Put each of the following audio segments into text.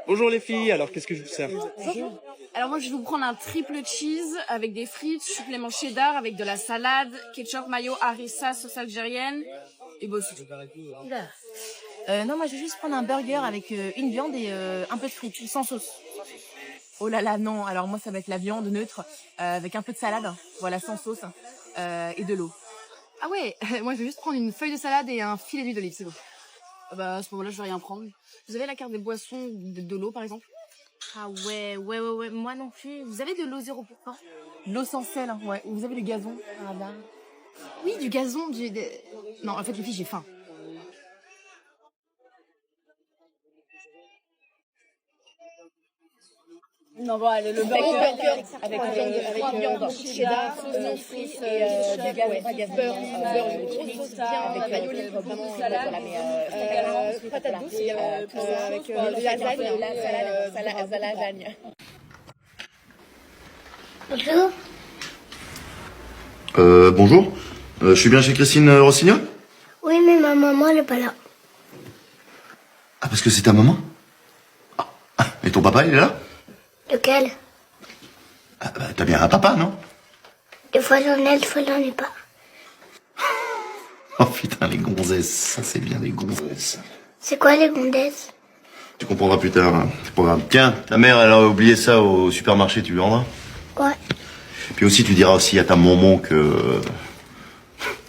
Bonjour les filles, alors qu'est-ce que je vous sers? Alors moi je vais vous prendre un triple cheese avec des frites, supplément cheddar avec de la salade, ketchup, mayo, harissa, sauce algérienne et bon c'est tout. Non, moi je vais juste prendre un burger avec une viande et un peu de frites, sans sauce. Oh là là, non. Alors moi ça va être la viande neutre avec un peu de salade, voilà, sans sauce et de l'eau. Ah ouais, moi je vais juste prendre une feuille de salade et un filet d'huile d'olive, c'est bon. Bah à ce moment-là je vais rien prendre. Vous avez la carte des boissons, de l'eau par exemple? Ah ouais, moi non plus. Vous avez de l'eau 0%? L'eau sans sel, hein, ouais. Vous avez du gazon? Ah bah. Oui, du gazon, Non, en fait les filles j'ai faim. Non, bon, allez, le burger avec viande cheddar, sauce frites et du beurre, avec mayo, vraiment salade, patate douce avec lasagne. Bonjour. Bonjour. Je suis bien chez Christine Rossignol? Oui, mais ma maman, elle est pas là. Ah, parce que c'est ta maman? Ah, et ton papa, il est là? Lequel? Ah, bah, t'as bien un papa, non? Des fois j'en ai, des fois j'en ai pas. Oh putain, les gonzesses. Ça, c'est bien, les gonzesses. C'est quoi les gondesses? Tu comprendras plus tard. Hein. C'est pas grave. Tiens, ta mère, elle a oublié ça au supermarché, tu lui rendras? Ouais. Puis aussi, tu diras aussi à ta maman que...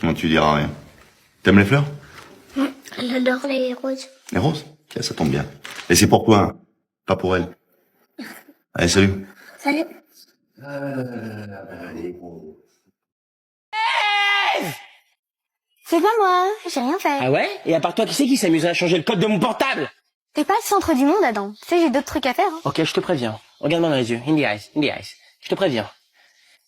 Non, tu diras rien. T'aimes les fleurs? J'adore les roses. Les roses? Tiens, ça tombe bien. Et c'est pour toi, hein, pas pour elle. Allez, salut. Salut. C'est pas moi, j'ai rien fait. Ah ouais? Et à part toi, qui c'est qui s'amuserait à changer le code de mon portable? T'es pas le centre du monde, Adam. Tu sais, j'ai d'autres trucs à faire. Hein. Ok, je te préviens. Regarde-moi dans les yeux. In the eyes. In the eyes. Je te préviens.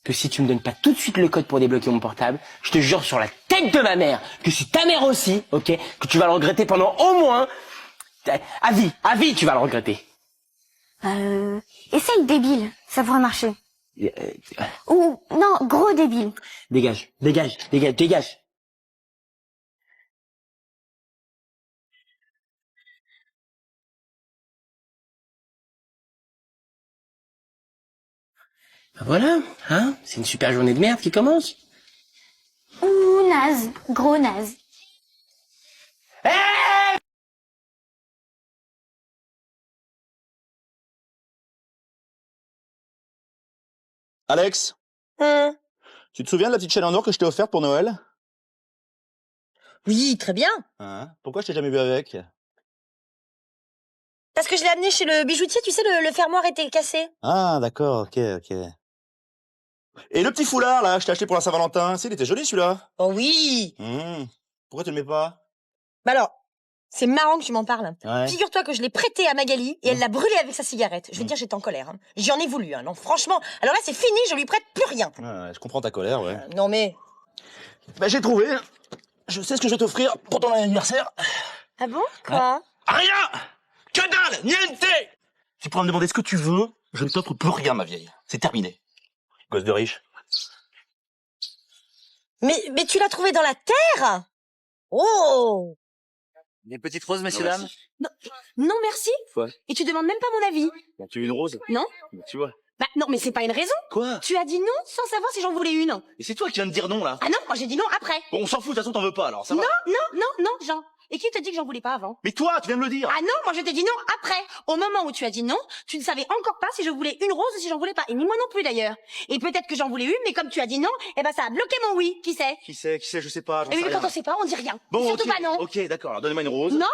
Que si tu me donnes pas tout de suite le code pour débloquer mon portable, je te jure sur la tête de ma mère, que c'est ta mère aussi, ok? Que tu vas le regretter pendant au moins... À vie, tu vas le regretter. Essaye débile, ça pourrait marcher. Ou, non, gros débile. Dégage. Ben voilà, hein? C'est une super journée de merde qui commence. Ou naze, gros naze. Alex, tu te souviens de la petite chaîne en or que je t'ai offerte pour Noël? Oui, très bien. Hein? Pourquoi je t'ai jamais vu avec? Parce que je l'ai amené chez le bijoutier, tu sais, le fermoir était cassé. Ah, d'accord, ok. Et le petit foulard, là, je t'ai acheté pour la Saint-Valentin, il était joli, celui-là. Oh oui. Pourquoi tu le mets pas? Bah alors, c'est marrant que tu m'en parles. Ouais. Figure-toi que je l'ai prêté à Magali et elle l'a brûlé avec sa cigarette. Je veux dire, j'étais en colère. Hein. J'y en ai voulu, hein. Non, franchement. Alors là, c'est fini, je lui prête plus rien. Ouais, je comprends ta colère, ouais. Non mais... Bah, j'ai trouvé. Je sais ce que je vais t'offrir pour ton anniversaire. Ah bon? Quoi? Rien! Que dalle! Niente! Tu pourras me demander ce que tu veux, je ne t'offre plus rien, ma vieille. C'est terminé. Gosse de riche. Mais tu l'as trouvé dans la terre? Oh! Des petites roses, messieurs, dames? Non, merci. Quoi? Et tu demandes même pas mon avis. Bah, tu veux une rose? Non? Bah, tu vois. Bah non, mais c'est pas une raison. Quoi? Tu as dit non sans savoir si j'en voulais une. Et c'est toi qui viens de dire non, là. Ah non, moi j'ai dit non après. Bon, on s'en fout, de toute façon, t'en veux pas, alors, ça va? Non, Jean. Et qui t'a dit que j'en voulais pas avant? Mais toi, tu viens de le dire! Ah non, moi je t'ai dit non après. Au moment où tu as dit non, tu ne savais encore pas si je voulais une rose ou si j'en voulais pas. Et ni moi non plus d'ailleurs. Et peut-être que j'en voulais une, mais comme tu as dit non, eh ben ça a bloqué mon oui. Qui sait? Qui sait, je sais pas, j'en Et sais oui, mais rien. quand on sait pas, on dit rien. Bon, Surtout ok, pas non. ok, d'accord, alors donnez-moi une rose. Non,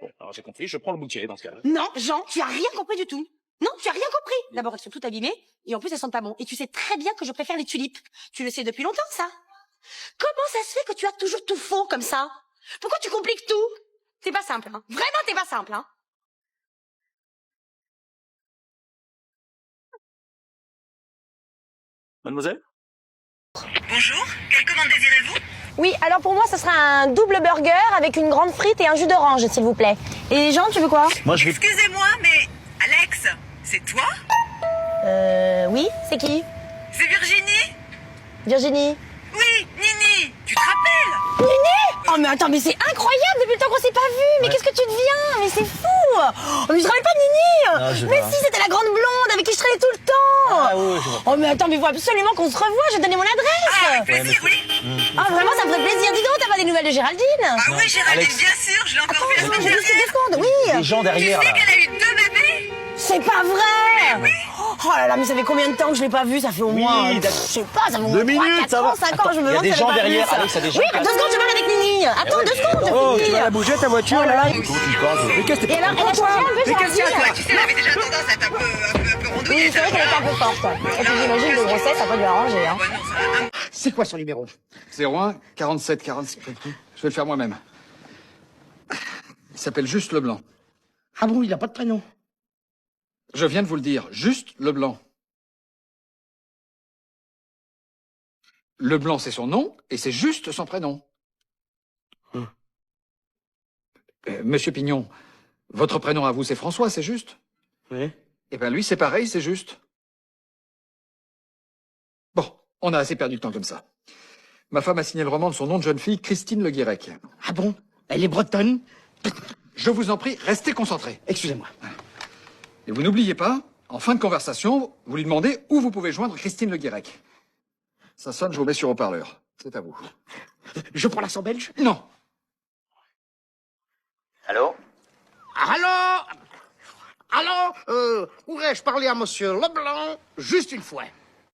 Bon, alors j'ai compris, je prends le bouquet, dans ce cas-là. non, Jean, tu as rien compris du tout. Non, tu as rien compris. D'abord, elles sont toutes abîmées, et en plus elles sentent pas bon. Et tu sais très bien que je préfère les tulipes. Tu le sais depuis longtemps, ça. Comment ça se fait que tu as toujours tout faux comme ça? Pourquoi tu compliques tout? C'est pas simple, hein. Vraiment, t'es pas simple, hein. Mademoiselle? Bonjour, quelle commande désirez-vous? Oui, alors pour moi, ce sera un double burger avec une grande frite et un jus d'orange, s'il vous plaît. Et Jean, tu veux quoi? Moi, je vais... Excusez-moi, mais Alex, c'est toi? Oui, c'est qui? C'est Virginie? Virginie. Oui, Nini, tu te rappelles? Nini? Oh mais attends, mais c'est incroyable depuis le temps qu'on s'est pas vu. Mais qu'est-ce que tu deviens? Mais c'est fou. Oh, mais je te rappelle pas de Nini. Non, je Mais vois. si, c'était la grande blonde avec qui je traînais tout le temps. Ah oui, je vois. Oh, mais attends, mais il faut absolument qu'on se revoie. Je vais te donner mon adresse. Plaisir, oui. Ah, vraiment, ça me ferait plaisir. Dis donc, t'as pas des nouvelles de Géraldine? Ah oui, Géraldine, Alex. bien sûr, je l'ai encore vue la Attends, semaine juste dernière. 2 secondes, oui. Les gens Tu derrière, sais là. qu'elle a eu 2 bébés? C'est pas vrai. Oh là là, mais ça fait combien de temps que je l'ai pas vu? Ça fait au moins, je sais pas, ça fait au moins 2 minutes, 3, 4 ça ans, va. 5 ans, je me Il y a demande des si gens j'avais pas vu derrière, ça. Alex, il y a des gens Oui, qui 2 secondes, je parle avec Nini. Attends, 2 secondes, je Oh, tu finis. vas la bouger ta voiture Oh là là. là? Et alors, elle a changé un peu, Géraldine. Tu sais, elle avait déjà tendance à être un peu rondouille. Oui, c'est vrai qu'elle est un peu forte. Et puis j'imagine que les grossesses, ça peut lui arranger. Hein. Ouais, non, ça va. C'est quoi son numéro? 01 47 47. Je vais le faire moi-même. Il s'appelle Juste Leblanc. Ah bon, il a pas de prénom? Je viens de vous le dire, Juste Leblanc. Leblanc, c'est son nom, et c'est Juste son prénom. Monsieur Pignon, votre prénom à vous, c'est François, c'est juste? Oui. Eh ben lui, c'est pareil, c'est juste. Bon, on a assez perdu de temps comme ça. Ma femme a signé le roman de son nom de jeune fille, Christine Le Guirec. Ah bon? Elle est bretonne? Je vous en prie, restez concentrés. Excusez-moi. Et vous n'oubliez pas, en fin de conversation, vous lui demandez où vous pouvez joindre Christine Le Guirec. Ça sonne, je vous mets sur haut-parleur. C'est à vous. Je prends l'accent belge? Non. Allô? Allô? Allô? Pourrais-je parler à monsieur Leblanc? Juste une fois.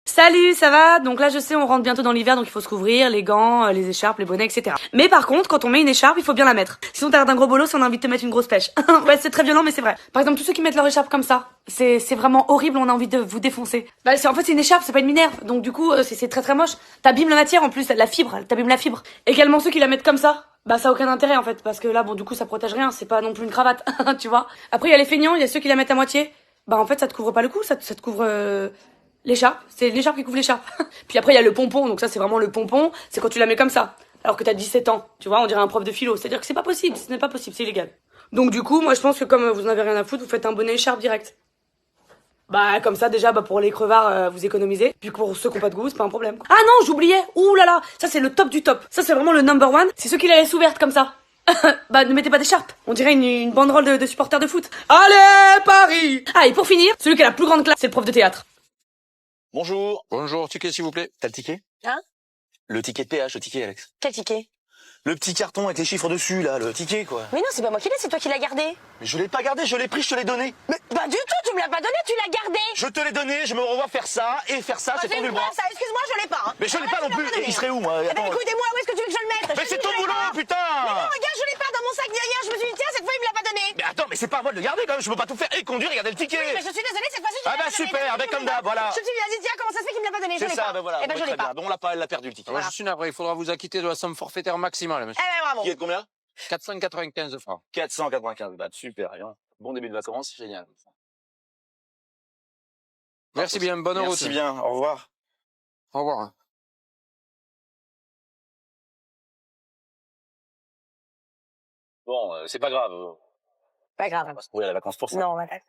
Salut, ça va? Donc là, je sais, on rentre bientôt dans l'hiver, donc il faut se couvrir, les gants, les écharpes, les bonnets, etc. Mais par contre, quand on met une écharpe, il faut bien la mettre. Sinon, t'as l'air d'un gros bolos si on a envie de te mettre une grosse pêche. Ouais, c'est très violent, mais c'est vrai. Par exemple, tous ceux qui mettent leur écharpe comme ça, c'est vraiment horrible, on a envie de vous défoncer. Bah, en fait, c'est une écharpe, c'est pas une minerve. Donc du coup, c'est très très moche. T'abîmes la matière en plus, la fibre, t'abîmes la fibre. Également ceux qui la mettent comme ça. Bah ça a aucun intérêt en fait, parce que là, bon, du coup, ça protège rien, c'est pas non plus une cravate, tu vois. Après, il y a les feignants, il y a ceux qui la mettent à moitié. Bah en fait, ça te couvre pas le cou, ça te couvre... L'écharpe, c'est l'écharpe qui couvre l'écharpe. Puis après, il y a le pompon, donc ça, c'est vraiment le pompon, c'est quand tu la mets comme ça, alors que t'as 17 ans, tu vois, on dirait un prof de philo, c'est-à-dire que c'est pas possible, ce n'est pas possible, c'est illégal. Donc du coup, moi, je pense que comme vous en avez rien à foutre, vous faites un bonnet écharpe direct. Bah, comme ça, déjà, bah, pour les crevards, vous économisez, puis pour ceux qui ont pas de goût, c'est pas un problème. Ah non, j'oubliais, ouh là là, ça, c'est le top du top. Ça, c'est vraiment le number one, c'est ceux qui la laissent ouverte comme ça. Bah, ne mettez pas d'écharpe. On dirait une banderole de supporters de foot. Allez, Paris! Ah, et pour finir, celui qui a la plus grande classe, c'est le prof de théâtre. Bonjour. Bonjour, ticket s'il vous plaît. T'as le ticket? Hein? Le ticket de péage, le ticket, Alex. Quel ticket? Le petit carton avec les chiffres dessus, là, le ticket, quoi. Mais non, c'est pas moi qui l'ai, c'est toi qui l'as gardé. Mais je l'ai pas gardé, je l'ai pris, je te l'ai donné. Mais pas du tout, tu me l'as pas donné, tu l'as gardé. Je te l'ai donné, je me revois faire ça, et faire ça, j'ai C'est tendu une le bras. preuve, ça, excuse-moi, je l'ai pas. Hein. Mais je l'ai Ah, pas tu non l'as plus, donné, il serait où, moi? Eh ben Attends. écoutez-moi, où est-ce que tu veux que je le mette? Mais c'est ton boulot, putain! Mais non, regarde, je l'ai pas dans mon sac ni rien, je me suis dit, tiens, cette fois, il me l'a pas donné. Mais attends, mais c'est pas à moi de le garder, quand même, je peux pas tout faire et conduire et garder le ticket. Oui, mais je suis désolée, cette fois-ci, je Ah l'ai bah pas donné. super, avec comme d'hab, voilà. Je me suis dit, tiens, comment ça se fait qu'il me l'a pas donné? Je C'est l'ai ça, pas. ben voilà. Eh ben, je l'ai pas. Bon, on l'a pas, elle a perdu le ticket. Voilà. Je suis navré, il faudra vous acquitter de la somme forfaitaire maximale, monsieur. Eh ben, bravo. Qui est de combien? 495 francs. 495, bah super, rien. Bon début de vacances, génial. Merci bien, bonne route. Merci bien, au revoir. Au revoir. Bon, c'est pas grave. Pas grave. On va se trouver à la vacances pour ça. Non, voilà.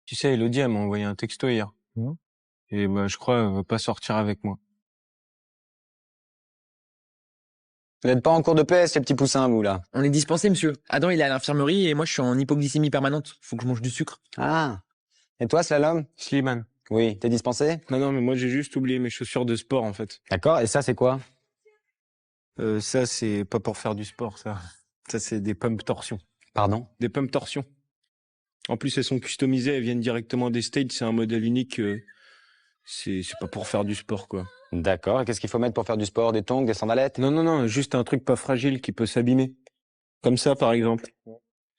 Tu sais, Elodie, elle m'a envoyé un texto hier. Et bah, je crois qu'elle veut pas sortir avec moi. Vous n'êtes pas en cours de PS, les petits poussins, vous, là? On est dispensé, monsieur. Adam, il est à l'infirmerie et moi, je suis en hypoglycémie permanente. Faut que je mange du sucre. Ah. Et toi, Slalom? Slimane. Oui, t'es dispensé? Non, mais moi, j'ai juste oublié mes chaussures de sport, en fait. D'accord, et ça, c'est quoi? Ça, c'est pas pour faire du sport, ça. Ça, c'est des pumps torsion. Pardon? Des pumps torsion. En plus, elles sont customisées, elles viennent directement des States, c'est un modèle unique. C'est pas pour faire du sport, quoi. D'accord, et qu'est-ce qu'il faut mettre pour faire du sport? Des tongs, des sandalettes? Non, juste un truc pas fragile qui peut s'abîmer. Comme ça, par exemple.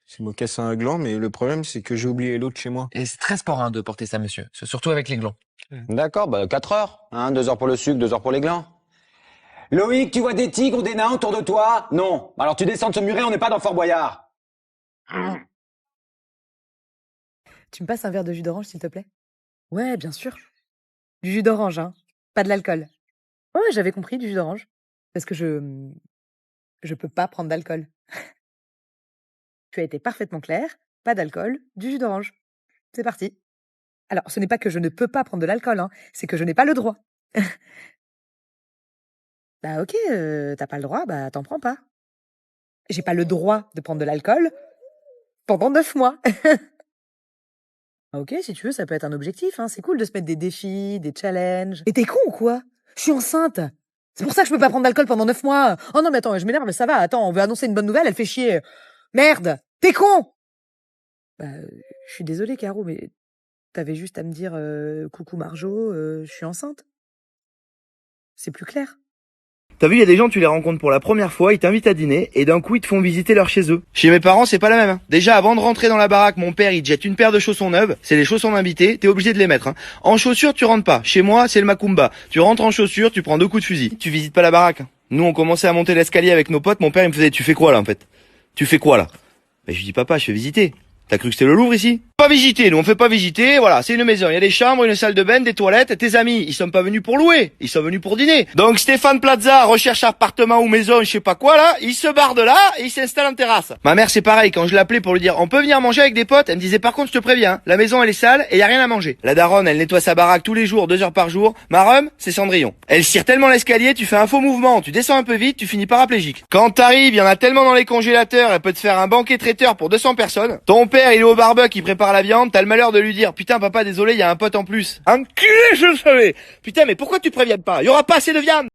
C'est mocassin à gland, mais le problème, c'est que j'ai oublié l'autre chez moi. Et c'est très sport, hein, de porter ça, monsieur. Surtout avec les glands. D'accord, bah 4 heures. Hein, 2 heures pour le sucre, 2 heures pour les glands. Loïc, tu vois des tigres ou des nains autour de toi? Non. Alors tu descends de ce muret, on n'est pas dans Fort Boyard. Tu me passes un verre de jus d'orange, s'il te plaît? Ouais, bien sûr. Du jus d'orange, hein. Pas de l'alcool. Ouais, j'avais compris, du jus d'orange. Parce que je peux pas prendre d'alcool. Tu as été parfaitement clair. Pas d'alcool, du jus d'orange. C'est parti. Alors, ce n'est pas que je ne peux pas prendre de l'alcool, hein. C'est que je n'ai pas le droit. Bah ok, t'as pas le droit, bah t'en prends pas. J'ai pas le droit de prendre de l'alcool, pendant 9 mois. Ah, ok, si tu veux, ça peut être un objectif, hein. C'est cool de se mettre des défis, des challenges. Et t'es con ou quoi? Je suis enceinte. C'est pour ça que je peux pas prendre d'alcool pendant 9 mois. Oh non, mais attends, je m'énerve, mais ça va. Attends, on veut annoncer une bonne nouvelle, elle fait chier. Merde, t'es con! Bah, je suis désolée, Caro, mais t'avais juste à me dire coucou Marjo, je suis enceinte. C'est plus clair. T'as vu, il y a des gens, tu les rencontres pour la première fois, ils t'invitent à dîner, et d'un coup, ils te font visiter leur chez eux. Chez mes parents, c'est pas la même. Hein. Déjà, avant de rentrer dans la baraque, mon père, il te jette une paire de chaussons neuves, c'est les chaussons d'invité, t'es obligé de les mettre. Hein. En chaussures, tu rentres pas. Chez moi, c'est le macumba. Tu rentres en chaussures, tu prends 2 coups de fusil. Tu visites pas la baraque. Hein. Nous, on commençait à monter l'escalier avec nos potes, mon père, il me faisait, tu fais quoi là, en fait? Tu fais quoi là? Bah, je lui dis, papa, je fais visiter. T'as cru que c'était le Louvre ici? Pas visiter, nous on fait pas visiter, voilà, c'est une maison, il y a des chambres, une salle de bain, des toilettes, tes amis, ils sont pas venus pour louer, ils sont venus pour dîner. Donc Stéphane Plaza recherche appartement ou maison, je sais pas quoi là, il se barre de là et il s'installe en terrasse. Ma mère c'est pareil, quand je l'appelais pour lui dire on peut venir manger avec des potes, elle me disait par contre je te préviens, la maison elle est sale et y a rien à manger. La daronne elle nettoie sa baraque tous les jours, 2 heures par jour, ma rhum c'est Cendrillon. Elle tire tellement l'escalier, tu fais un faux mouvement, tu descends un peu vite, tu finis paraplégique. Quand t'arrives, il y en a tellement dans les congélateurs, elle peut te faire un banquet traiteur pour 200 personnes. Ton père il est au barbecue, il prépare la viande, t'as le malheur de lui dire putain papa désolé il y a un pote en plus. Enculé je le savais. Putain mais pourquoi tu préviens pas? Il y aura pas assez de viande.